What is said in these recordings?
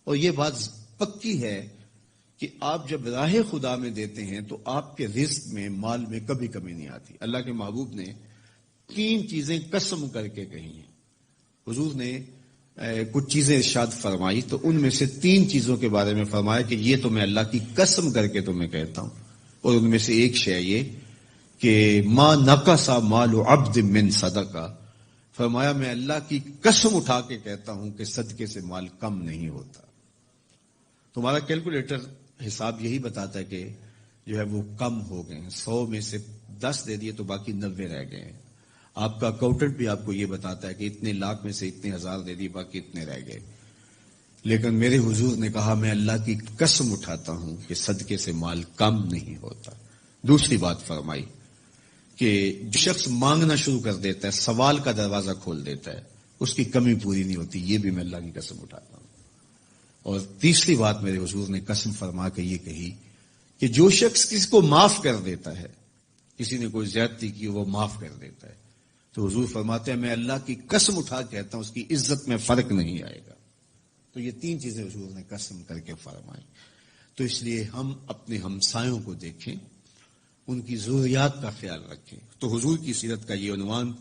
اور یہ بات پکی ہے کہ آپ جب راہ خدا میں دیتے ہیں تو آپ کے رزق میں، مال میں کبھی کمی نہیں آتی۔ اللہ کے محبوب نے 3 چیزیں قسم کر کے کہی ہیں۔ حضور نے کچھ چیزیں ارشاد فرمائی تو ان میں سے 3 چیزوں کے بارے میں فرمایا کہ یہ تو میں اللہ کی قسم کر کے تمہیں کہتا ہوں، اور ان میں سے ایک شے یہ کہ ما نقص مال عبد من صدقہ، فرمایا میں اللہ کی قسم اٹھا کے کہتا ہوں کہ صدقے سے مال کم نہیں ہوتا۔ تمہارا کیلکولیٹر حساب یہی بتاتا ہے کہ جو ہے وہ کم ہو گئے ہیں، 100 میں سے 10 دے دیے تو باقی 90 رہ گئے ہیں۔ آپ کا اکاؤنٹنٹ بھی آپ کو یہ بتاتا ہے کہ اتنے لاکھ میں سے اتنے ہزار دے دیے، باقی اتنے رہ گئے۔ لیکن میرے حضور نے کہا میں اللہ کی قسم اٹھاتا ہوں کہ صدقے سے مال کم نہیں ہوتا۔ دوسری بات فرمائی کہ جو شخص مانگنا شروع کر دیتا ہے، سوال کا دروازہ کھول دیتا ہے، اس کی کمی پوری نہیں ہوتی، یہ بھی میں اللہ کی قسم اٹھاتا ہوں۔ اور تیسری بات میرے حضور نے قسم فرما کے یہ کہی کہ جو شخص کسی کو معاف کر دیتا ہے، کسی نے کوئی زیادتی کی وہ معاف کر دیتا ہے، تو حضور فرماتے ہیں میں اللہ کی قسم اٹھا کے کہتا ہوں اس کی عزت میں فرق نہیں آئے گا۔ تو یہ 3 چیزیں حضور نے قسم کر کے فرمائی۔ تو اس لیے ہم اپنے ہمسایوں کو دیکھیں، ان کی ضروریات کا خیال رکھیں۔ تو حضور کی سیرت کا یہ عنوان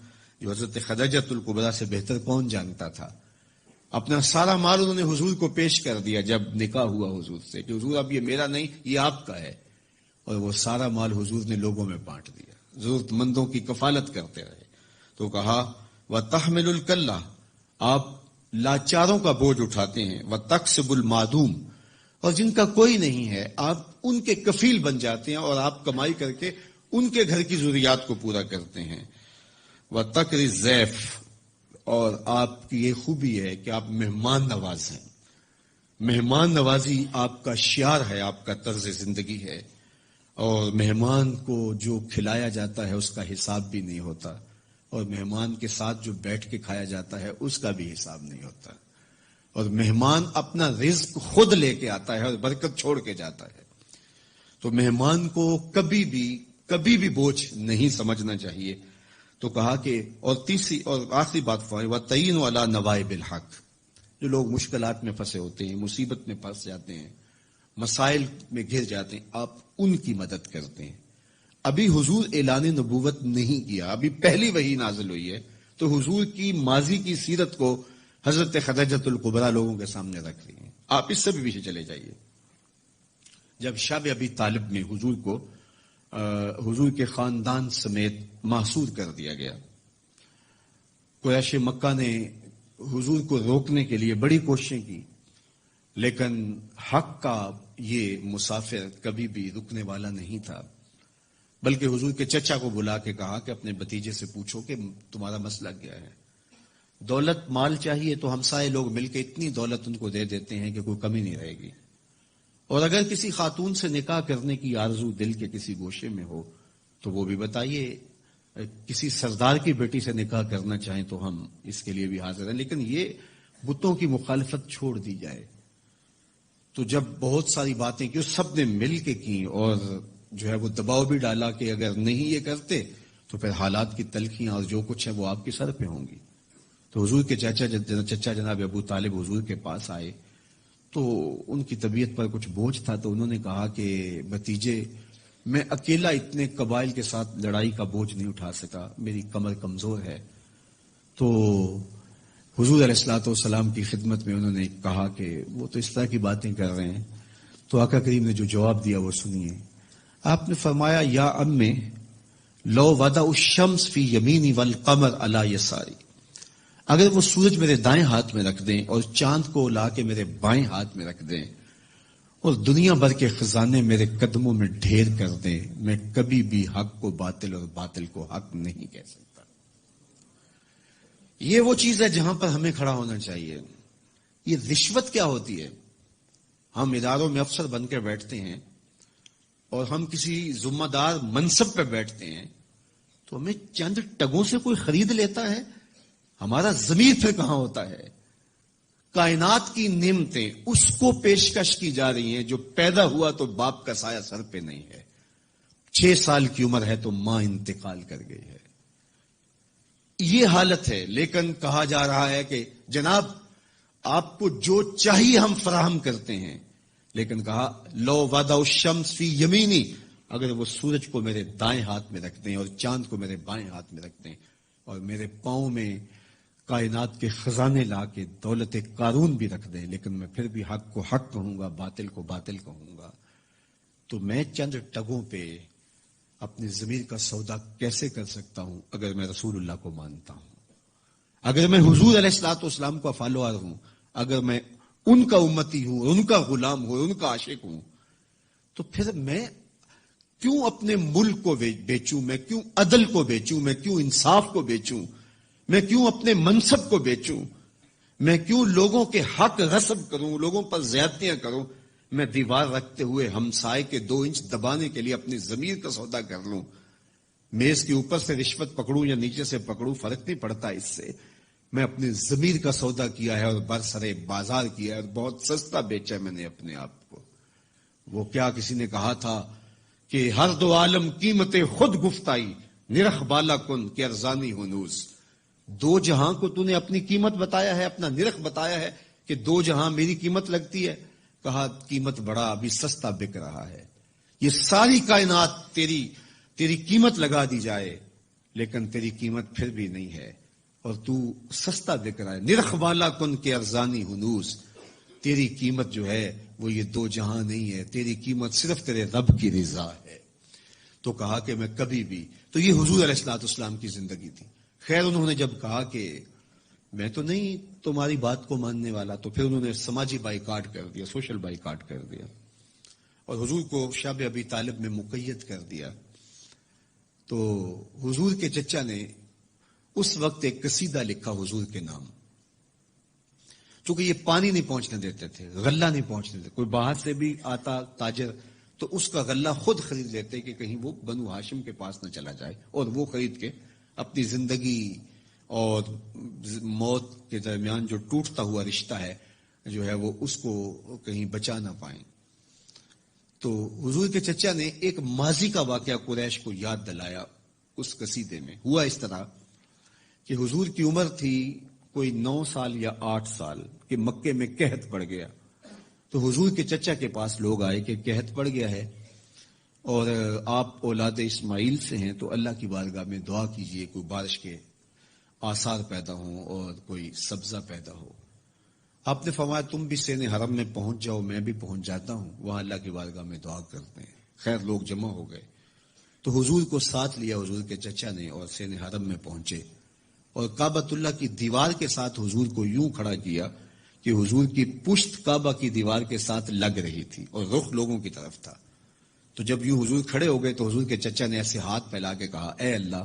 جو حضرت خدیجۃ الکبریٰ سے بہتر کون جانتا تھا، اپنا سارا مال انہوں نے حضور کو پیش کر دیا جب نکاح ہوا حضور سے کہ حضور اب یہ میرا نہیں، یہ آپ کا ہے، اور وہ سارا مال حضور نے لوگوں میں بانٹ دیا، ضرورت مندوں کی کفالت کرتے رہے۔ تو کہا وَتَحْمِلُ الْكَلَّةَ، آپ لاچاروں کا بوجھ اٹھاتے ہیں، وَتَكْسِبُ الْمَعْدُومَ، اور جن کا کوئی نہیں ہے آپ ان کے کفیل بن جاتے ہیں اور آپ کمائی کر کے ان کے گھر کی ضروریات کو پورا کرتے ہیں۔ وَتَقْرِي الضَّيْفَ، اور آپ کی یہ خوبی ہے کہ آپ مہمان نواز ہیں۔ مہمان نوازی آپ کا شعار ہے، آپ کا طرز زندگی ہے، اور مہمان کو جو کھلایا جاتا ہے اس کا حساب بھی نہیں ہوتا، اور مہمان کے ساتھ جو بیٹھ کے کھایا جاتا ہے اس کا بھی حساب نہیں ہوتا، اور مہمان اپنا رزق خود لے کے آتا ہے اور برکت چھوڑ کے جاتا ہے۔ تو مہمان کو کبھی بھی بوجھ نہیں سمجھنا چاہیے۔ تو کہا کہ اور تیسری اور آخری بات فرمائی وَتَعِينُ عَلَى نَوَائِبِ الْحَقِّ، جو لوگ مشکلات میں پھنسے ہوتے ہیں، مصیبت میں پھنس جاتے ہیں، مسائل میں گھر جاتے ہیں، آپ ان کی مدد کرتے ہیں۔ ابھی حضور اعلان نبوت نہیں کیا، ابھی پہلی وحی نازل ہوئی ہے، تو حضور کی ماضی کی سیرت کو حضرت خدیجۃ الکبریٰ لوگوں کے سامنے رکھ رہی ہیں۔ آپ اس سے بھی پیچھے چلے جائیے۔ جب شب ابی طالب میں حضور کو حضور کے خاندان سمیت محصور کر دیا گیا، قریش مکہ نے حضور کو روکنے کے لیے بڑی کوششیں کی، لیکن حق کا یہ مسافر کبھی بھی رکنے والا نہیں تھا، بلکہ حضور کے چچا کو بلا کے کہا کہ اپنے بھتیجے سے پوچھو کہ تمہارا مسئلہ کیا ہے۔ دولت مال چاہیے تو ہمسائے لوگ مل کے اتنی دولت ان کو دے دیتے ہیں کہ کوئی کمی نہیں رہے گی، اور اگر کسی خاتون سے نکاح کرنے کی آرزو دل کے کسی گوشے میں ہو تو وہ بھی بتائیے، کسی سردار کی بیٹی سے نکاح کرنا چاہیں تو ہم اس کے لیے بھی حاضر ہیں، لیکن یہ بتوں کی مخالفت چھوڑ دی جائے۔ تو جب بہت ساری باتیں کی سب نے مل کے کی، اور جو ہے وہ دباؤ بھی ڈالا کہ اگر نہیں یہ کرتے تو پھر حالات کی تلخیاں اور جو کچھ ہے وہ آپ کے سر پہ ہوں گی۔ تو حضور کے چچا جناب ابو طالب حضور کے پاس آئے تو ان کی طبیعت پر کچھ بوجھ تھا، تو انہوں نے کہا کہ بھتیجے میں اکیلا اتنے قبائل کے ساتھ لڑائی کا بوجھ نہیں اٹھا سکا، میری کمر کمزور ہے۔ تو حضور علیہ الصلوۃ والسلام کی خدمت میں انہوں نے کہا کہ وہ تو اس طرح کی باتیں کر رہے ہیں۔ تو آقا کریم نے جو جواب دیا وہ سنیے۔ آپ نے فرمایا یا امی لو وضع الشمس فی یمینی والقمر علی یساری، اگر وہ سورج میرے دائیں ہاتھ میں رکھ دیں اور چاند کو لا کے میرے بائیں ہاتھ میں رکھ دیں اور دنیا بھر کے خزانے میرے قدموں میں ڈھیر کر دیں، میں کبھی بھی حق کو باطل اور باطل کو حق نہیں کہہ سکتا۔ یہ وہ چیز ہے جہاں پر ہمیں کھڑا ہونا چاہیے۔ یہ رشوت کیا ہوتی ہے؟ ہم اداروں میں افسر بن کے بیٹھتے ہیں اور ہم کسی ذمہ دار منصب پہ بیٹھتے ہیں تو ہمیں چند ٹگوں سے کوئی خرید لیتا ہے، ہمارا ضمیر پھر کہاں ہوتا ہے؟ کائنات کی نعمتیں اس کو پیشکش کی جا رہی ہیں جو پیدا ہوا تو باپ کا سایہ سر پہ نہیں ہے، 6 سال کی عمر ہے تو ماں انتقال کر گئی ہے، یہ حالت ہے۔ لیکن کہا جا رہا ہے کہ جناب آپ کو جو چاہیے ہم فراہم کرتے ہیں، لیکن کہا لو وضع الشمس فی یمینی، اگر وہ سورج کو میرے دائیں ہاتھ میں رکھ دیں اور چاند کو میرے بائیں ہاتھ میں رکھ دیں اور میرے پاؤں میں کائنات کے خزانے لا کے دولت قارون بھی رکھ دیں، لیکن میں پھر بھی حق کو حق کہوں گا، باطل کو باطل کہوں گا، تو میں چند ٹگوں پہ اپنی ضمیر کا سودا کیسے کر سکتا ہوں اگر میں رسول اللہ کو مانتا ہوں، اگر میں حضور علیہ الصلوۃ والسلام کا فالوور ہوں، اگر میں ان کا امتی ہوں، ان کا غلام ہوں، ان کا عاشق ہوں، تو پھر میں کیوں اپنے ملک کو بیچوں، میں کیوں عدل کو بیچوں، میں کیوں انصاف کو بیچوں، میں کیوں اپنے منصب کو بیچوں، میں کیوں لوگوں کے حق غصب کروں، لوگوں پر زیادتیاں کروں، میں دیوار رکھتے ہوئے ہمسائے کے 2 انچ دبانے کے لیے اپنی ضمیر کا سودا کر لوں، میز کے اوپر سے رشوت پکڑوں یا نیچے سے پکڑوں، فرق نہیں پڑتا اس سے، میں اپنی ضمیر کا سودا کیا ہے اور برسرے بازار کیا ہے اور بہت سستا بیچا میں نے اپنے آپ کو۔ وہ کیا کسی نے کہا تھا کہ ہر دو عالم قیمت خود گفتائی، نرخ بالا کن کہ ارزانی ہنوز، 2 جہاں کو تو نے اپنی قیمت بتایا ہے، اپنا نرخ بتایا ہے کہ 2 جہاں میری قیمت لگتی ہے، کہا قیمت بڑا ابھی سستا بک رہا ہے، یہ ساری کائنات تیری قیمت لگا دی جائے لیکن تیری قیمت پھر بھی نہیں ہے اور تو سستا بک رہا ہے، نرخ والا کن کے ارزانی ہنوز، تیری قیمت جو ہے وہ یہ 2 جہاں نہیں ہے، تیری قیمت صرف تیرے رب کی رضا ہے۔ تو کہا کہ میں کبھی بھی، تو یہ حضور علیہ الصلوۃ والسلام کی زندگی تھی۔ خیر انہوں نے جب کہا کہ میں تو نہیں تمہاری بات کو ماننے والا، تو پھر انہوں نے سماجی بائیکاٹ کر دیا، سوشل بائیکاٹ کر دیا اور حضور کو شب ابی طالب میں مقید کر دیا۔ تو حضور کے چچا نے اس وقت ایک قصیدہ لکھا حضور کے نام، چونکہ یہ پانی نہیں پہنچنے دیتے تھے، غلہ نہیں پہنچنے دیتے، کوئی باہر سے بھی آتا تاجر تو اس کا غلہ خود خرید لیتے کہ کہیں وہ بنو ہاشم کے پاس نہ چلا جائے، اور وہ خرید کے اپنی زندگی اور موت کے درمیان جو ٹوٹتا ہوا رشتہ ہے جو ہے وہ اس کو کہیں بچا نہ پائیں۔ تو حضور کے چچا نے ایک ماضی کا واقعہ قریش کو یاد دلایا اس قصیدے میں۔ ہوا اس طرح کہ حضور کی عمر تھی کوئی 9 سال یا 8 سال کہ مکے میں قحط پڑ گیا، تو حضور کے چچا کے پاس لوگ آئے کہ قحط پڑ گیا ہے اور آپ اولاد اسماعیل سے ہیں، تو اللہ کی بارگاہ میں دعا کیجئے کوئی بارش کے آثار پیدا ہوں اور کوئی سبزہ پیدا ہو۔ آپ نے فرمایا تم بھی سین حرم میں پہنچ جاؤ، میں بھی پہنچ جاتا ہوں، وہاں اللہ کی بارگاہ میں دعا کرتے ہیں۔ خیر لوگ جمع ہو گئے تو حضور کو ساتھ لیا حضور کے چچا نے اور سین حرم میں پہنچے اور کعبۃ اللہ کی دیوار کے ساتھ حضور کو یوں کھڑا کیا کہ حضور کی پشت کعبہ کی دیوار کے ساتھ لگ رہی تھی اور رخ لوگوں کی طرف تھا۔ تو جب یوں حضور کھڑے ہو گئے تو حضور کے چچا نے ایسے ہاتھ پھیلا کے کہا اے اللہ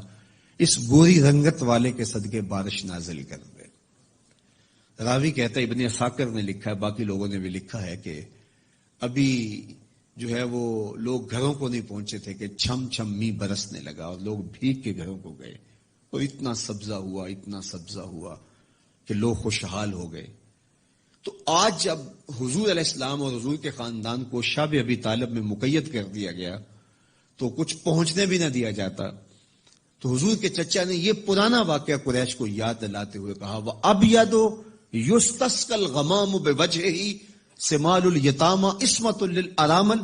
اس گوری رنگت والے کے صدقے بارش نازل کر دے۔ راوی کہتا ہے ابن عساکر نے لکھا ہے، باقی لوگوں نے بھی لکھا ہے کہ ابھی جو ہے وہ لوگ گھروں کو نہیں پہنچے تھے کہ چھم چھم می برسنے لگا اور لوگ بھیگ کے گھروں کو گئے اور اتنا سبزہ ہوا کہ لوگ خوشحال ہو گئے۔ تو آج جب حضور علیہ السلام اور حضور کے خاندان کو شب ابی طالب میں مقید کر دیا گیا تو کچھ پہنچنے بھی نہ دیا جاتا، تو حضور کے چچا نے یہ پرانا واقعہ قریش کو یاد دلاتے ہوئے کہا وَأَبْيَضُ يُسْتَسْقَى الْغَمَامُ بِوَجْهِهِ سِمَالُ الْيَتَامَى عِصْمَةٌ لِلْأَرَامِلِ،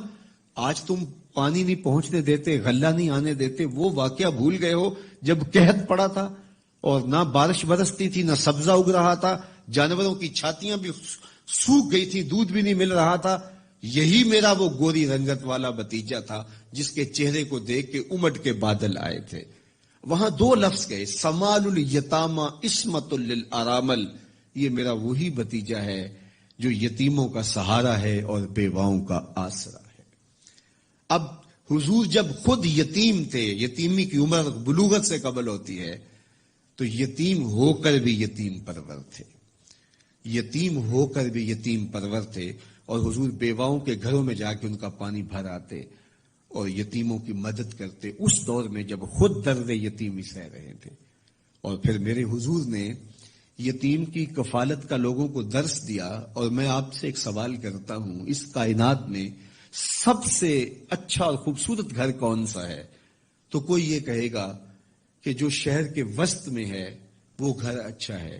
آج تم پانی نہیں پہنچنے دیتے، غلہ نہیں آنے دیتے، وہ واقعہ بھول گئے ہو جب قحط پڑا تھا اور نہ بارش برستی تھی، نہ سبزہ اگ رہا تھا، جانوروں کی چھاتیاں بھی سوکھ گئی تھی، دودھ بھی نہیں مل رہا تھا۔ یہی میرا وہ گوری رنگت والا بھتیجا تھا جس کے چہرے کو دیکھ کے امٹ کے بادل آئے تھے۔ وہاں 2 لفظ گئے، سمال الیتامى عصمۃ للارامل، یہ میرا وہی بھتیجا ہے جو یتیموں کا سہارا ہے اور بیواؤں کا آسرا ہے۔ اب حضور جب خود یتیم تھے، یتیمی کی عمر بلوغت سے قبل ہوتی ہے، تو یتیم ہو کر بھی یتیم پرور تھے، یتیم ہو کر بھی یتیم پرور تھے، اور حضور بیواؤں کے گھروں میں جا کے ان کا پانی بھر آتے اور یتیموں کی مدد کرتے اس دور میں جب خود درد یتیمی سہ رہے تھے۔ اور پھر میرے حضور نے یتیم کی کفالت کا لوگوں کو درس دیا، اور میں آپ سے ایک سوال کرتا ہوں، اس کائنات میں سب سے اچھا اور خوبصورت گھر کون سا ہے؟ تو کوئی یہ کہے گا کہ جو شہر کے وسط میں ہے وہ گھر اچھا ہے،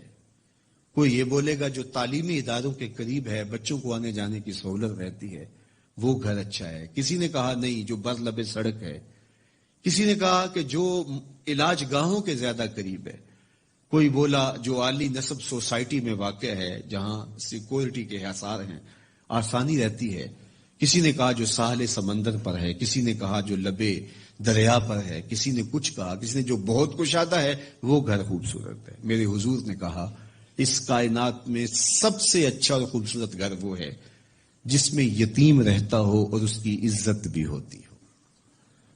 کوئی یہ بولے گا جو تعلیمی اداروں کے قریب ہے، بچوں کو آنے جانے کی سہولت رہتی ہے، وہ گھر اچھا ہے۔ کسی نے کہا نہیں جو بر لبے سڑک ہے، کسی نے کہا کہ جو علاج گاہوں کے زیادہ قریب ہے، کوئی بولا جو عالی نسب سوسائٹی میں واقع ہے جہاں سیکورٹی کے حصار ہیں، آسانی رہتی ہے، کسی نے کہا جو ساحل سمندر پر ہے، کسی نے کہا جو لبے دریا پر ہے، کسی نے کچھ کہا، کسی نے جو بہت کشادہ ہے وہ گھر خوبصورت ہے۔ میرے حضور نے کہا اس کائنات میں سب سے اچھا اور خوبصورت گھر وہ ہے جس میں یتیم رہتا ہو اور اس کی عزت بھی ہوتی ہو،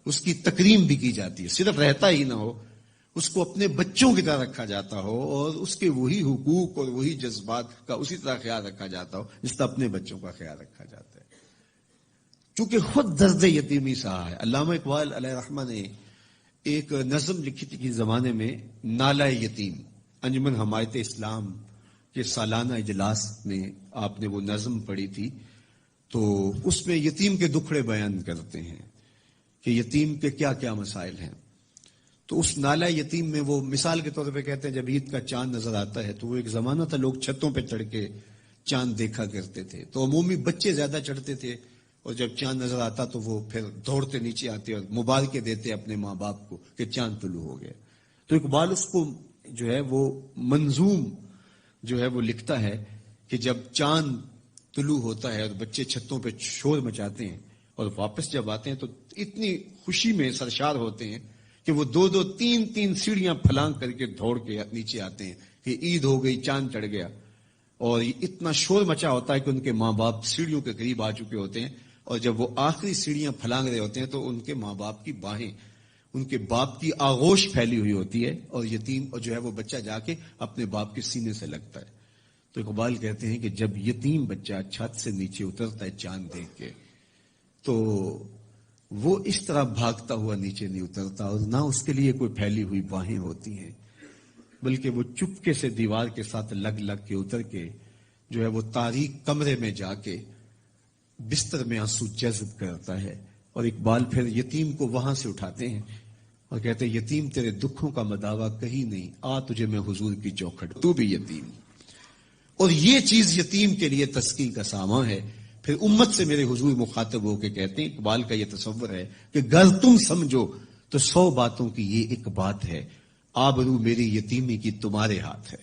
اس کی تکریم بھی کی جاتی ہے، صرف رہتا ہی نہ ہو، اس کو اپنے بچوں کی طرح رکھا جاتا ہو اور اس کے وہی حقوق اور وہی جذبات کا اسی طرح خیال رکھا جاتا ہو جس طرح اپنے بچوں کا خیال رکھا جاتا ہے۔ چونکہ خود درد یتیمی سہا ہے۔ علامہ اقبال علیہ رحمہ نے ایک نظم لکھی تھی کہ زمانے میں نالہ یتیم، انجمن حمایت اسلام کے سالانہ اجلاس میں آپ نے وہ نظم پڑھی تھی، تو اس میں یتیم کے دکھڑے بیان کرتے ہیں کہ یتیم کے کیا کیا مسائل ہیں۔ تو اس نالہ یتیم میں وہ مثال کے طور پہ کہتے ہیں جب عید کا چاند نظر آتا ہے تو وہ ایک زمانہ تھا لوگ چھتوں پہ چڑھ کے چاند دیکھا کرتے تھے، تو عمومی بچے زیادہ چڑھتے تھے اور جب چاند نظر آتا تو وہ پھر دوڑتے نیچے آتے اور مبارکیں دیتے اپنے ماں باپ کو کہ چاند طلوع ہو گیا۔ تو اقبال اس کو جو ہے وہ منظوم جو ہے وہ لکھتا ہے کہ جب چاند طلوع ہوتا ہے اور بچے چھتوں پہ شور مچاتے ہیں اور واپس جب آتے ہیں تو اتنی خوشی میں سرشار ہوتے ہیں کہ وہ دو دو تین تین سیڑھیاں پھلانگ کر کے دوڑ کے نیچے آتے ہیں کہ عید ہو گئی، چاند چڑھ گیا، اور اتنا شور مچا ہوتا ہے کہ ان کے ماں باپ سیڑھیوں کے قریب آ چکے ہوتے ہیں، اور جب وہ آخری سیڑھیاں پھلانگ رہے ہوتے ہیں تو ان کے ماں باپ کی باہیں، ان کے باپ کی آغوش پھیلی ہوئی ہوتی ہے اور یتیم اور جو ہے وہ بچہ جا کے اپنے باپ کے سینے سے لگتا ہے۔ تو اقبال کہتے ہیں کہ جب یتیم بچہ چھت سے نیچے اترتا ہے چاند دیکھ کے تو وہ اس طرح بھاگتا ہوا نیچے نہیں اترتا اور نہ اس کے لیے کوئی پھیلی ہوئی باہیں ہوتی ہیں، بلکہ وہ چپکے سے دیوار کے ساتھ لگ لگ کے اتر کے جو ہے وہ تاریک کمرے میں جا کے بستر میں آنسو جذب کرتا ہے، اور اقبال پھر یتیم کو وہاں سے اٹھاتے ہیں اور کہتے ہیں یتیم تیرے دکھوں کا مداوا کہیں نہیں، آ تجھے میں حضور کی چوکھٹ، تو بھی یتیم۔ اور یہ چیز یتیم کے لیے تسکین کا سامان ہے۔ پھر امت سے میرے حضور مخاطب ہو کے کہتے ہیں، اقبال کا یہ تصور ہے کہ گر تم سمجھو تو 100 باتوں کی یہ ایک بات ہے، آبرو میری یتیمی کی تمہارے ہاتھ ہے،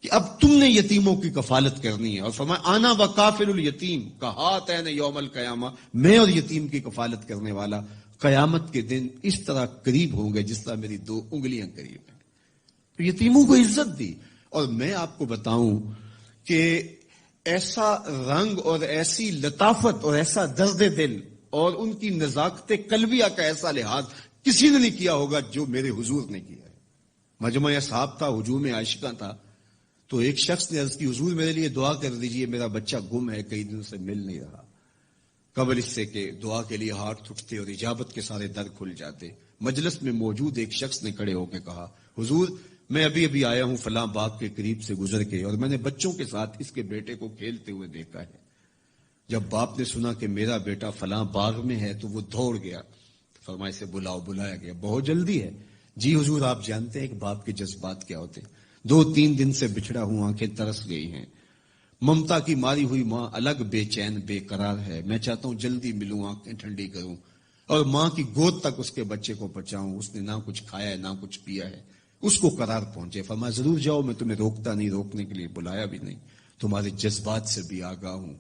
کہ اب تم نے یتیموں کی کفالت کرنی ہے۔ اور فرمایا آنا و کافل الیتیم کا ہاتین یوم القیامہ، میں اور یتیم کی کفالت کرنے والا قیامت کے دن اس طرح قریب ہوں گے جس طرح میری 2 انگلیاں قریب ہیں۔ تو یتیموں کو عزت دی۔ اور میں آپ کو بتاؤں کہ ایسا رنگ اور ایسی لطافت اور ایسا درد دل اور ان کی نزاکت قلبیہ کا ایسا لحاظ کسی نے نہیں کیا ہوگا جو میرے حضور نے کیا ہے۔ مجمع اصحاب تھا، ہجوم عاشقاں تھا، تو ایک شخص نے عرض کی حضور میرے لیے دعا کر دیجئے، میرا بچہ گم ہے، کئی دنوں سے مل نہیں رہا۔ قبل اس سے کہ دعا کے لیے ہاتھ اٹھتے اور اجابت کے سارے در کھل جاتے، مجلس میں موجود ایک شخص نے کھڑے ہو کے کہا حضور میں ابھی ابھی آیا ہوں فلاں باغ کے قریب سے گزر کے، اور میں نے بچوں کے ساتھ اس کے بیٹے کو کھیلتے ہوئے دیکھا ہے۔ جب باپ نے سنا کہ میرا بیٹا فلاں باغ میں ہے تو وہ دوڑ گیا، فرمایا سے بلاؤ، بلایا گیا، بہت جلدی ہے۔ جی حضور آپ جانتے ہیں کہ باپ کے جذبات کیا ہوتے ہیں، 2-3 دن سے بچھڑا ہوں، آنکھیں ترس گئی ہیں، ممتا کی ماری ہوئی ماں الگ بے چین بے قرار ہے، میں چاہتا ہوں جلدی ملوں، آنکھیں ٹھنڈی کروں اور ماں کی گود تک اس کے بچے کو پہنچاؤں، اس نے نہ کچھ کھایا ہے نہ کچھ پیا ہے، اس کو قرار پہنچے۔ فرمایا ضرور جاؤ، میں تمہیں روکتا نہیں، روکنے کے لیے بلایا بھی نہیں، تمہارے جذبات سے بھی آگاہ ہوں،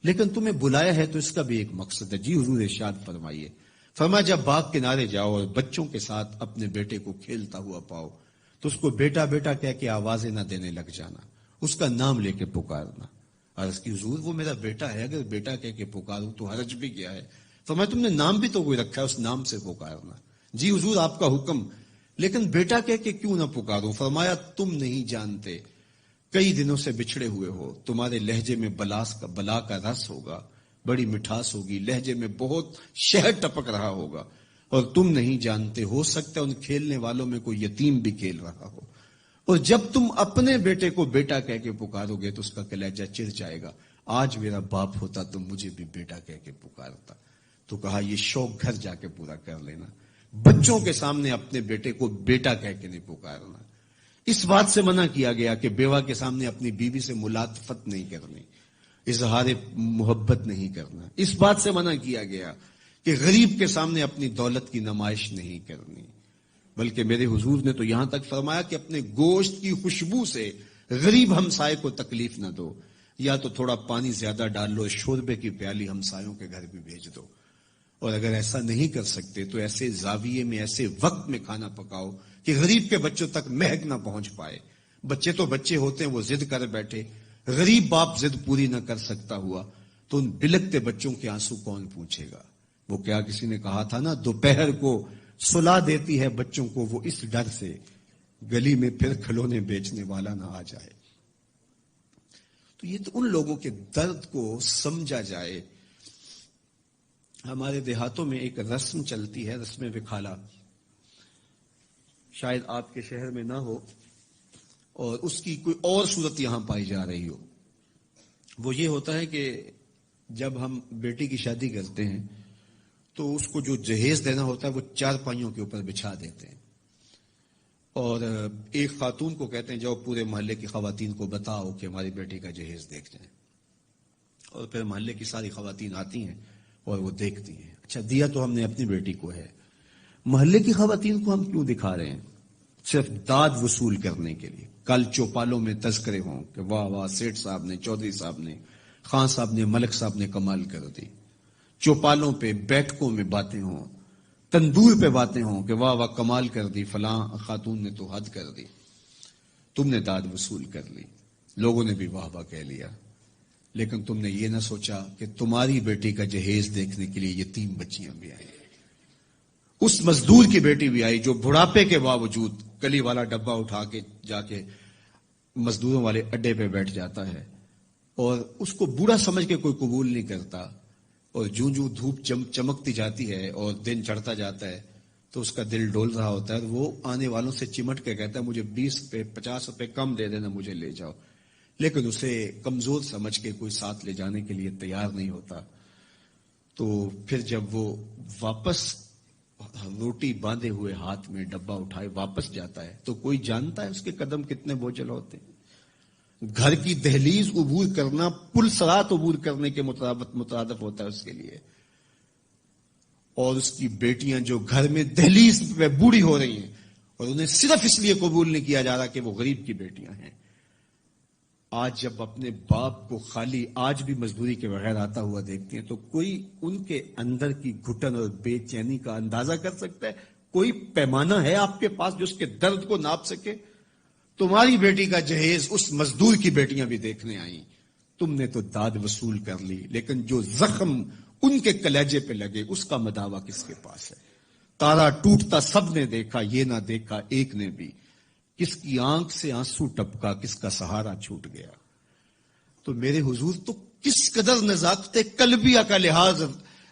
لیکن تمہیں بلایا ہے تو اس کا بھی ایک مقصد ہے۔ جی حضور ارشاد فرمائیے۔ فرمایا جب باغ کنارے جاؤ اور بچوں کے ساتھ اپنے بیٹے کو کھیلتا ہوا پاؤ تو اس کو بیٹا بیٹا کہہ کے آوازیں نہ دینے لگ جانا، اس کا نام لے کے پکارنا۔ عرض کی حضور وہ میرا بیٹا ہے، اگر بیٹا کہہ کے پکاروں تو حرج بھی کیا ہے؟ فرمایا تم نے نام بھی تو کوئی رکھا ہے، اس نام سے پکارنا۔ جی حضور آپ کا حکم، لیکن بیٹا کہہ کے کیوں نہ پکاروں؟ فرمایا تم نہیں جانتے، کئی دنوں سے بچھڑے ہوئے ہو، تمہارے لہجے میں بلا کا رس ہوگا، بڑی مٹھاس ہوگی، لہجے میں بہت شہد ٹپک رہا ہوگا، اور تم نہیں جانتے، ہو سکتا ہے ان کھیلنے والوں میں کوئی یتیم بھی کھیل رہا ہو، اور جب تم اپنے بیٹے کو بیٹا کہہ کے پکارو گے تو اس کا کلیجہ چر جائے گا۔ آج میرا باپ ہوتا تو مجھے بھی بیٹا کہہ کے پکارتا۔ تو کہا یہ شوق گھر جا کے پورا کر لینا، بچوں کے سامنے اپنے بیٹے کو بیٹا کہہ کے نہیں پکارنا۔ اس بات سے منع کیا گیا کہ بیوہ کے سامنے اپنی بیوی سے ملاطفت نہیں کرنی، اظہار محبت نہیں کرنا۔ اس بات سے منع کیا گیا کہ غریب کے سامنے اپنی دولت کی نمائش نہیں کرنی، بلکہ میرے حضور نے تو یہاں تک فرمایا کہ اپنے گوشت کی خوشبو سے غریب ہمسائے کو تکلیف نہ دو، یا تو تھوڑا پانی زیادہ ڈال لو، شوربے کی پیالی ہمسایوں کے گھر بھی بھیج دو، اور اگر ایسا نہیں کر سکتے تو ایسے زاویے میں، ایسے وقت میں کھانا پکاؤ کہ غریب کے بچوں تک مہک نہ پہنچ پائے۔ بچے تو بچے ہوتے ہیں، وہ ضد کر بیٹھے، غریب باپ ضد پوری نہ کر سکتا ہوا تو ان بلکتے بچوں کے آنسو کون پوچھے گا؟ وہ کیا کسی نے کہا تھا نا، دوپہر کو سلا دیتی ہے بچوں کو وہ اس ڈر سے گلی میں پھر کھلونے بیچنے والا نہ آ جائے۔ تو یہ تو ان لوگوں کے درد کو سمجھا جائے۔ ہمارے دیہاتوں میں ایک رسم چلتی ہے، رسم وکھالا، شاید آپ کے شہر میں نہ ہو اور اس کی کوئی اور صورت یہاں پائی جا رہی ہو۔ وہ یہ ہوتا ہے کہ جب ہم بیٹی کی شادی کرتے ہیں تو اس کو جو جہیز دینا ہوتا ہے وہ 4 پائیوں کے اوپر بچھا دیتے ہیں، اور ایک خاتون کو کہتے ہیں جاؤ پورے محلے کی خواتین کو بتاؤ کہ ہماری بیٹی کا جہیز دیکھ جائیں، اور پھر محلے کی ساری خواتین آتی ہیں اور وہ دیکھتی ہیں۔ اچھا، دیا تو ہم نے اپنی بیٹی کو ہے، محلے کی خواتین کو ہم کیوں دکھا رہے ہیں؟ صرف داد وصول کرنے کے لیے۔ کل چوپالوں میں تذکرے ہوں کہ واہ واہ سیٹھ صاحب نے، چودھری صاحب نے، خان صاحب نے، ملک صاحب نے کمال کر دی۔ چوپالوں پہ، بیٹھکوں میں باتیں ہوں، تندور پہ باتیں ہوں کہ واہ واہ کمال کر دی، فلاں خاتون نے تو حد کر دی۔ تم نے داد وصول کر لی، لوگوں نے بھی واہ واہ کہہ لیا، لیکن تم نے یہ نہ سوچا کہ تمہاری بیٹی کا جہیز دیکھنے کے لیے یہ 3 بچیاں بھی آئیں، اس مزدور کی بیٹی بھی آئی جو بڑھاپے کے باوجود کلی والا ڈبہ اٹھا کے جا کے مزدوروں والے اڈے پہ بیٹھ جاتا ہے، اور اس کو بوڑھا سمجھ کے کوئی قبول نہیں کرتا، اور جوں جوں دھوپ چمکتی جاتی ہے اور دن چڑھتا جاتا ہے تو اس کا دل ڈول رہا ہوتا ہے، وہ آنے والوں سے چمٹ کے کہتا ہے مجھے 20 روپے 50 روپے کم دے دینا، مجھے لے جاؤ، لیکن اسے کمزور سمجھ کے کوئی ساتھ لے جانے کے لیے تیار نہیں ہوتا۔ تو پھر جب وہ واپس روٹی باندھے ہوئے ہاتھ میں ڈبہ اٹھائے واپس جاتا ہے تو کوئی جانتا ہے اس کے قدم کتنے بوجھل ہوتے ہیں؟ گھر کی دہلیز عبور کرنا پل صراط عبور کرنے کے مترادف ہوتا ہے اس کے لیے، اور اس کی بیٹیاں جو گھر میں دہلیز پہ بوڑھی ہو رہی ہیں اور انہیں صرف اس لیے قبول نہیں کیا جا رہا کہ وہ غریب کی بیٹیاں ہیں۔ آج جب اپنے باپ کو خالی آج بھی مزدوری کے بغیر آتا ہوا دیکھتی ہیں تو کوئی ان کے اندر کی گھٹن اور بے چینی کا اندازہ کر سکتا ہے؟ کوئی پیمانہ ہے آپ کے پاس جو اس کے درد کو ناپ سکے؟ تمہاری بیٹی کا جہیز اس مزدور کی بیٹیاں بھی دیکھنے آئیں، تم نے تو داد وصول کر لی، لیکن جو زخم ان کے کلیجے پہ لگے اس کا مداوا کس کے پاس ہے؟ تارا ٹوٹتا سب نے دیکھا، یہ نہ دیکھا ایک نے بھی، کس کی آنکھ سے آنسو ٹپکا، کس کا سہارا چھوٹ گیا۔ تو میرے حضور تو کس قدر نزاکت قلبیہ کا لحاظ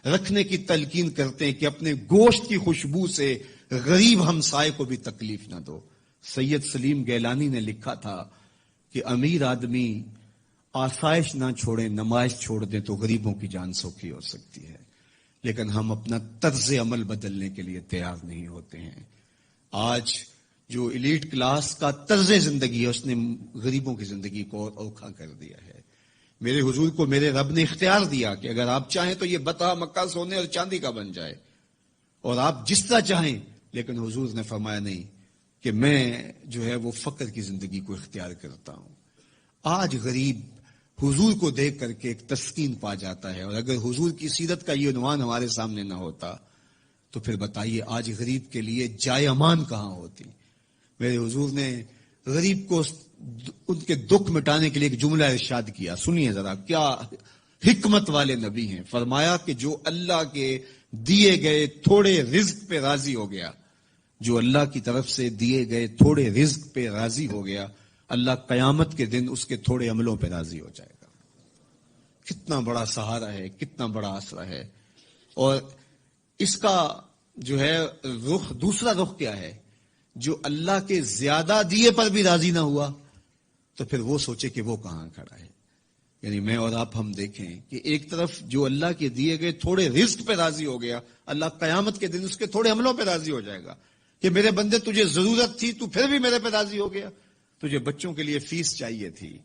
رکھنے کی تلقین کرتے ہیں کہ اپنے گوشت کی خوشبو سے غریب ہمسائے کو بھی تکلیف نہ دو۔ سید سلیم گیلانی نے لکھا تھا کہ امیر آدمی آسائش نہ چھوڑے، نمائش چھوڑ دیں تو غریبوں کی جان سوکھی ہو سکتی ہے، لیکن ہم اپنا طرز عمل بدلنے کے لیے تیار نہیں ہوتے ہیں۔ آج جو ایلیٹ کلاس کا طرز زندگی ہے اس نے غریبوں کی زندگی کو اور اوکھا کر دیا ہے۔ میرے حضور کو میرے رب نے اختیار دیا کہ اگر آپ چاہیں تو یہ بتا مکہ سونے اور چاندی کا بن جائے اور آپ جس طرح چاہیں، لیکن حضور نے فرمایا نہیں کہ میں جو ہے وہ فقر کی زندگی کو اختیار کرتا ہوں۔ آج غریب حضور کو دیکھ کر کے ایک تسکین پا جاتا ہے، اور اگر حضور کی سیرت کا یہ عنوان ہمارے سامنے نہ ہوتا تو پھر بتائیے آج غریب کے لیے جائے امان کہاں ہوتی؟ میرے حضور نے غریب کو ان کے دکھ مٹانے کے لیے ایک جملہ ارشاد کیا، سنیے ذرا، کیا حکمت والے نبی ہیں۔ فرمایا کہ جو اللہ کے دیے گئے تھوڑے رزق پہ راضی ہو گیا، جو اللہ کی طرف سے دیے گئے تھوڑے رزق پہ راضی ہو گیا، اللہ قیامت کے دن اس کے تھوڑے عملوں پہ راضی ہو جائے گا۔ کتنا بڑا سہارا ہے، کتنا بڑا آسرا ہے۔ اور اس کا جو ہے رخ، دوسرا رخ کیا ہے؟ جو اللہ کے زیادہ دیے پر بھی راضی نہ ہوا تو پھر وہ سوچے کہ وہ کہاں کھڑا ہے۔ یعنی میں اور آپ ہم دیکھیں کہ ایک طرف جو اللہ کے دیے گئے تھوڑے رزق پہ راضی ہو گیا، اللہ قیامت کے دن اس کے تھوڑے عملوں پہ راضی ہو جائے گا، کہ میرے بندے تجھے ضرورت تھی تو پھر بھی میرے پہ راضی ہو گیا. تجھے بچوں کے لیے فیس چاہیے تھی,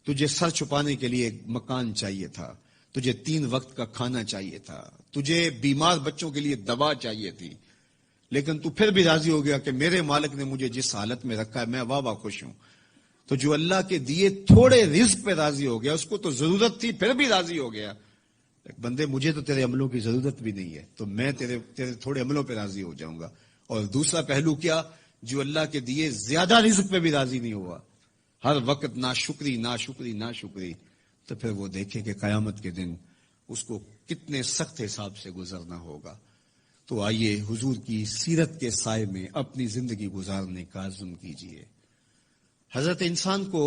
تجھے سر چھپانے کے لیے مکان چاہیے تھا, تجھے 3 وقت کا کھانا چاہیے تھا, تجھے بیمار بچوں کے لیے دوا چاہیے تھی, لیکن تو پھر بھی راضی ہو گیا کہ میرے مالک نے مجھے جس حالت میں رکھا ہے میں واہ واہ خوش ہوں. تو جو اللہ کے دیے تھوڑے رزق پہ راضی ہو گیا, اس کو تو ضرورت تھی پھر بھی راضی ہو گیا. بندے مجھے تو تیرے عملوں کی ضرورت بھی نہیں ہے, تو میں تیرے تھوڑے عملوں پہ راضی ہو جاؤں گا. اور دوسرا پہلو کیا, جو اللہ کے دیے زیادہ رزق پہ بھی راضی نہیں ہوا, ہر وقت ناشکری ناشکری ناشکری, تو پھر وہ دیکھے کہ قیامت کے دن اس کو کتنے سخت حساب سے گزرنا ہوگا. تو آئیے حضور کی سیرت کے سائے میں اپنی زندگی گزارنے کا عزم کیجیے. حضرت انسان کو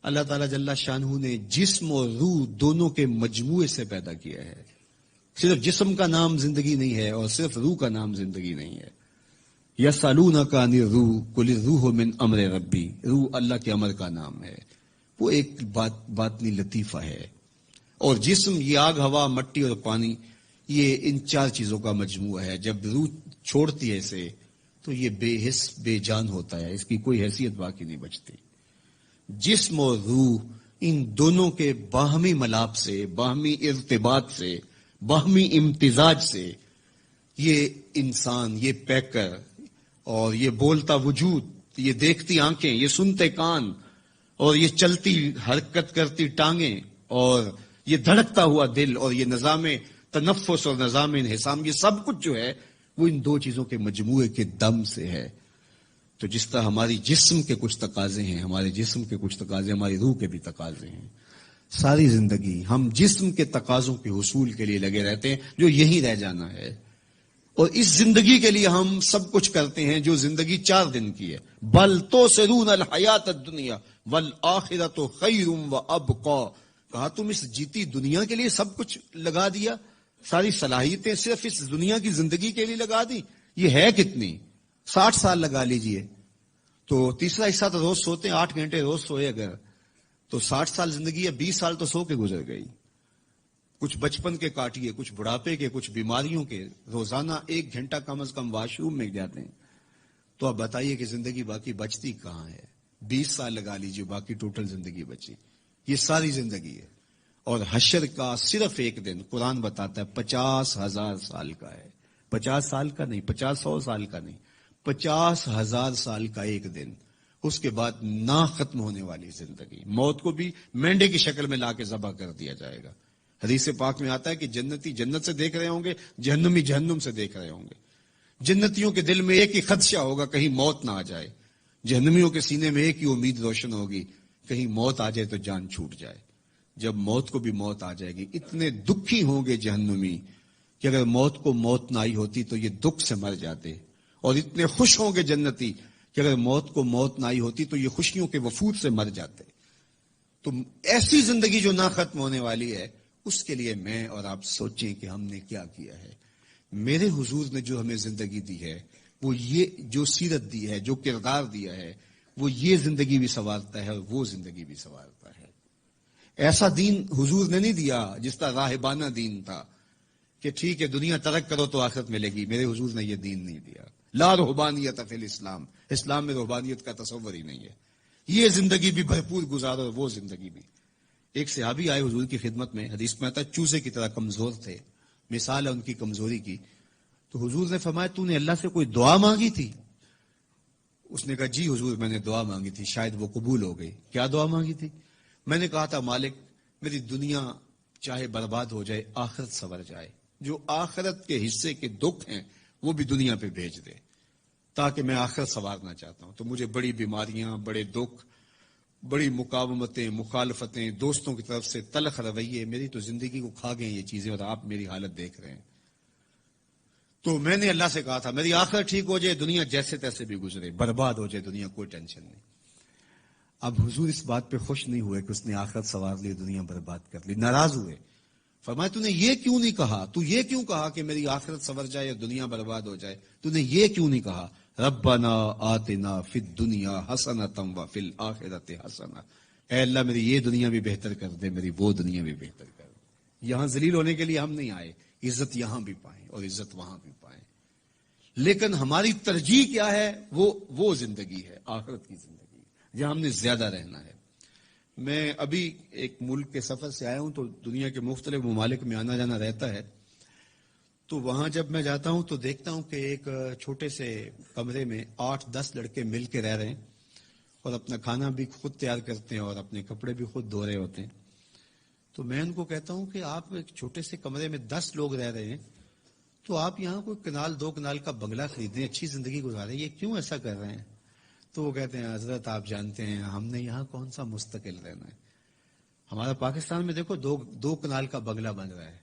اللہ تعالیٰ جل شانہ نے جسم اور روح دونوں کے مجموعے سے پیدا کیا ہے. صرف جسم کا نام زندگی نہیں ہے اور صرف روح کا نام زندگی نہیں ہے. یسألونک عن الروح قل الروح من امر ربی, روح اللہ کے امر کا نام ہے, وہ ایک باطنی لطیفہ ہے. اور جسم یہ آگ ہوا مٹی اور پانی, یہ ان 4 چیزوں کا مجموعہ ہے. جب روح چھوڑتی ہے اسے تو یہ بے حس بے جان ہوتا ہے, اس کی کوئی حیثیت باقی نہیں بچتی. جسم اور روح ان دونوں کے باہمی ملاپ سے, باہمی ارتباط سے, باہمی امتزاج سے یہ انسان, یہ پیکر اور یہ بولتا وجود, یہ دیکھتی آنکھیں, یہ سنتے کان اور یہ چلتی حرکت کرتی ٹانگیں اور یہ دھڑکتا ہوا دل اور یہ نظام تنفس اور نظام انحسام, یہ سب کچھ جو ہے وہ ان 2 چیزوں کے مجموعے کے دم سے ہے. تو جس طرح ہماری جسم کے کچھ تقاضے ہیں, ہمارے جسم کے کچھ تقاضے ہماری روح کے بھی تقاضے ہیں. ساری زندگی ہم جسم کے تقاضوں کے حصول کے لیے لگے رہتے ہیں جو یہیں رہ جانا ہے, اور اس زندگی کے لیے ہم سب کچھ کرتے ہیں جو زندگی 4 دن کی ہے. بل تؤثرون الحیات الدنیا والآخرۃ خیر وابقی, کہا تم اس جیتی دنیا کے لیے سب کچھ لگا دیا, ساری صلاحیتیں صرف اس دنیا کی زندگی کے لیے لگا دی. یہ ہے کتنی, 60 سال لگا لیجئے, تو تیسرا حصہ تو روز سوتے ہیں, 8 گھنٹے روز سوئے اگر, تو 60 سال زندگی ہے, 20 سال تو سو کے گزر گئی. کچھ بچپن کے کاٹیے, کچھ بڑھاپے کے, کچھ بیماریوں کے. روزانہ 1 گھنٹہ کم از کم واش روم میں جاتے ہیں, تو آپ بتائیے کہ زندگی باقی بچتی کہاں ہے. 20 سال لگا لیجئے, باقی ٹوٹل زندگی بچی. یہ ساری زندگی ہے. اور حشر کا صرف 1 دن قرآن بتاتا ہے 50,000 سال کا ہے. 50 سال کا نہیں, 50-100 سال کا نہیں, 50,000 سال کا 1 دن. اس کے بعد نہ ختم ہونے والی زندگی. موت کو بھی مینڈے کی شکل میں لا کے ذبح کر دیا جائے گا. حدیث پاک میں آتا ہے کہ جنتی جنت سے دیکھ رہے ہوں گے, جہنمی جہنم سے دیکھ رہے ہوں گے. جنتیوں کے دل میں ایک ہی خدشہ ہوگا, کہیں موت نہ آ جائے. جہنمیوں کے سینے میں ایک ہی امید روشن ہوگی, کہیں موت آ جائے تو جان چھوٹ جائے. جب موت کو بھی موت آ جائے گی, اتنے دکھی ہوں گے جہنمی کہ اگر موت کو موت نہ آئی ہوتی تو یہ دکھ سے مر جاتے. اور اتنے خوش ہوں گے جنتی کہ اگر موت کو موت نہ آئی ہوتی تو یہ خوشیوں کے وفود سے مر جاتے. تو ایسی زندگی جو نہ ختم ہونے والی ہے, اس کے لیے میں اور آپ سوچیں کہ ہم نے کیا کیا ہے. میرے حضور نے جو ہمیں زندگی دی ہے, وہ یہ جو سیرت دی ہے, جو کردار دیا ہے, وہ یہ زندگی بھی سنوارتا ہے اور وہ زندگی بھی سنوارتا ہے. ایسا دین حضور نے نہیں دیا جس طرح راہبانہ دین تھا کہ ٹھیک ہے دنیا ترک کرو تو آخرت ملے گی. میرے حضور نے یہ دین نہیں دیا. لا رہبانیت فی الاسلام, اسلام میں رہبانیت کا تصور ہی نہیں ہے. یہ زندگی بھی بھرپور گزارو اور وہ زندگی بھی. ایک صحابی آئے حضور کی خدمت میں, حدیث میں آتا ہے چوزے کی طرح کمزور تھے, مثال ہے ان کی کمزوری کی. تو حضور نے فرمایا تو نے اللہ سے کوئی دعا مانگی تھی؟ اس نے کہا جی حضور میں نے دعا مانگی تھی, شاید وہ قبول ہو گئی. کیا دعا مانگی تھی؟ میں نے کہا تھا مالک میری دنیا چاہے برباد ہو جائے, آخرت سنور جائے. جو آخرت کے حصے کے دکھ ہیں وہ بھی دنیا پہ بھیج دے, تاکہ میں آخرت سنوارنا چاہتا ہوں. تو مجھے بڑی بیماریاں, بڑے دکھ, بڑی مقاومتیں, مخالفتیں, دوستوں کی طرف سے تلخ رویے, میری تو زندگی کو کھا گئے یہ چیزیں, اور آپ میری حالت دیکھ رہے ہیں. تو میں نے اللہ سے کہا تھا میری آخرت ٹھیک ہو جائے, دنیا جیسے تیسے بھی گزرے, برباد ہو جائے دنیا, کوئی ٹینشن نہیں. اب حضور اس بات پہ خوش نہیں ہوئے کہ اس نے آخرت سنوار لی, دنیا برباد کر لی, ناراض ہوئے. فرمایا تو نے یہ کیوں نہیں کہا, تو یہ کیوں کہا کہ میری آخرت سنور جائے اور دنیا برباد ہو جائے, تو نے یہ کیوں نہیں کہا ربنا آتنا فی الدنیا حسنۃ وفی الآخرۃ حسنۃ, اے اللہ میری یہ دنیا بھی بہتر کر دے, میری وہ دنیا بھی بہتر کر دے. یہاں ذلیل ہونے کے لیے ہم نہیں آئے, عزت یہاں بھی پائیں اور عزت وہاں بھی پائیں. لیکن ہماری ترجیح کیا ہے؟ وہ زندگی ہے، آخرت کی زندگی، جہاں ہم نے زیادہ رہنا ہے۔ میں ابھی ایک ملک کے سفر سے آیا ہوں، تو دنیا کے مختلف ممالک میں آنا جانا رہتا ہے، تو وہاں جب میں جاتا ہوں تو دیکھتا ہوں کہ ایک چھوٹے سے کمرے میں 8-10 لڑکے مل کے رہ رہے ہیں، اور اپنا کھانا بھی خود تیار کرتے ہیں اور اپنے کپڑے بھی خود دھو رہے ہوتے ہیں۔ تو میں ان کو کہتا ہوں کہ آپ ایک چھوٹے سے کمرے میں 10 لوگ رہ رہے ہیں، تو آپ یہاں کوئی کنال 2 کنال کا بنگلہ خریدیں، اچھی زندگی گزاریں، یہ کیوں ایسا کر رہے ہیں؟ تو وہ کہتے ہیں حضرت آپ جانتے ہیں ہم نے یہاں کون سا مستقل رہنا ہے، ہمارا پاکستان میں دیکھو 2 کنال کا بنگلہ بن رہا ہے۔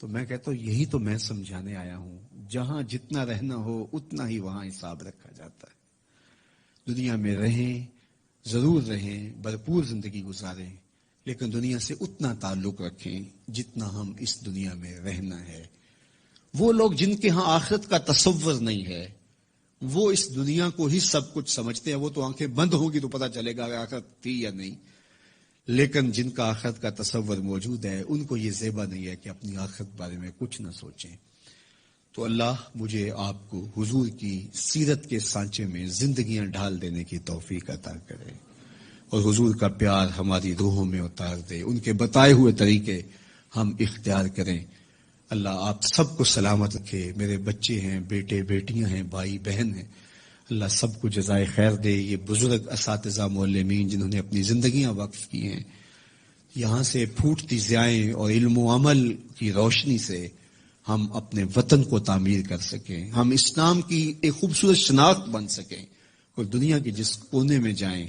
تو میں کہتا ہوں یہی تو میں سمجھانے آیا ہوں، جہاں جتنا رہنا ہو اتنا ہی وہاں حساب رکھا جاتا ہے۔ دنیا میں رہیں، ضرور رہیں، بھرپور زندگی گزاریں، لیکن دنیا سے اتنا تعلق رکھیں جتنا ہم اس دنیا میں رہنا ہے۔ وہ لوگ جن کے ہاں آخرت کا تصور نہیں ہے، وہ اس دنیا کو ہی سب کچھ سمجھتے ہیں، وہ تو آنکھیں بند ہوگی تو پتہ چلے گا کہ آخرت تھی یا نہیں، لیکن جن کا آخرت کا تصور موجود ہے ان کو یہ زیبا نہیں ہے کہ اپنی آخرت بارے میں کچھ نہ سوچیں۔ تو اللہ مجھے آپ کو حضور کی سیرت کے سانچے میں زندگیاں ڈھال دینے کی توفیق عطا کرے، اور حضور کا پیار ہماری روحوں میں اتار دے، ان کے بتائے ہوئے طریقے ہم اختیار کریں۔ اللہ آپ سب کو سلامت رکھے، میرے بچے ہیں، بیٹے بیٹیاں ہیں، بھائی بہن ہیں، اللہ سب کو جزائے خیر دے۔ یہ بزرگ اساتذہ معلمین جنہوں نے اپنی زندگیاں وقف کی ہیں، یہاں سے پھوٹتی ضیائیں اور علم و عمل کی روشنی سے ہم اپنے وطن کو تعمیر کر سکیں، ہم اسلام کی ایک خوبصورت شناخت بن سکیں، اور دنیا کے جس کونے میں جائیں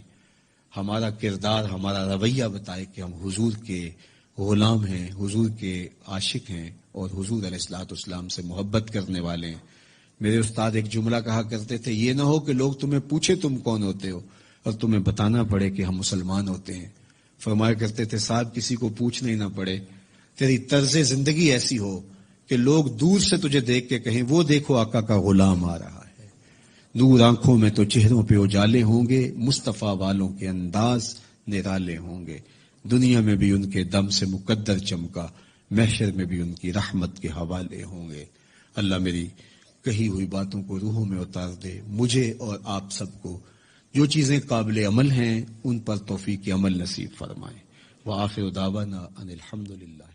ہمارا کردار، ہمارا رویہ بتائے کہ ہم حضور کے غلام ہیں، حضور کے عاشق ہیں، اور حضور علیہ الصلوۃ والسلام سے محبت کرنے والے ہیں۔ میرے استاد ایک جملہ کہا کرتے تھے، یہ نہ ہو کہ لوگ تمہیں پوچھے تم کون ہوتے ہو اور تمہیں بتانا پڑے کہ ہم مسلمان ہوتے ہیں۔ فرمایا کرتے تھے صاحب کسی کو پوچھنا ہی نہ پڑے، تیری طرز زندگی ایسی ہو کہ لوگ دور سے تجھے دیکھ کے کہیں وہ دیکھو آقا کا غلام آ رہا ہے۔ نور آنکھوں میں تو چہروں پہ اجالے ہوں گے، مصطفیٰ والوں کے انداز نرالے ہوں گے، دنیا میں بھی ان کے دم سے مقدر چمکا، محشر میں بھی ان کی رحمت کے حوالے ہوں گے۔ اللہ میری کہی ہوئی باتوں کو روحوں میں اتار دے، مجھے اور آپ سب کو جو چیزیں قابل عمل ہیں ان پر توفیق عمل نصیب فرمائے۔ وآخر دعوانا ان الحمدللہ۔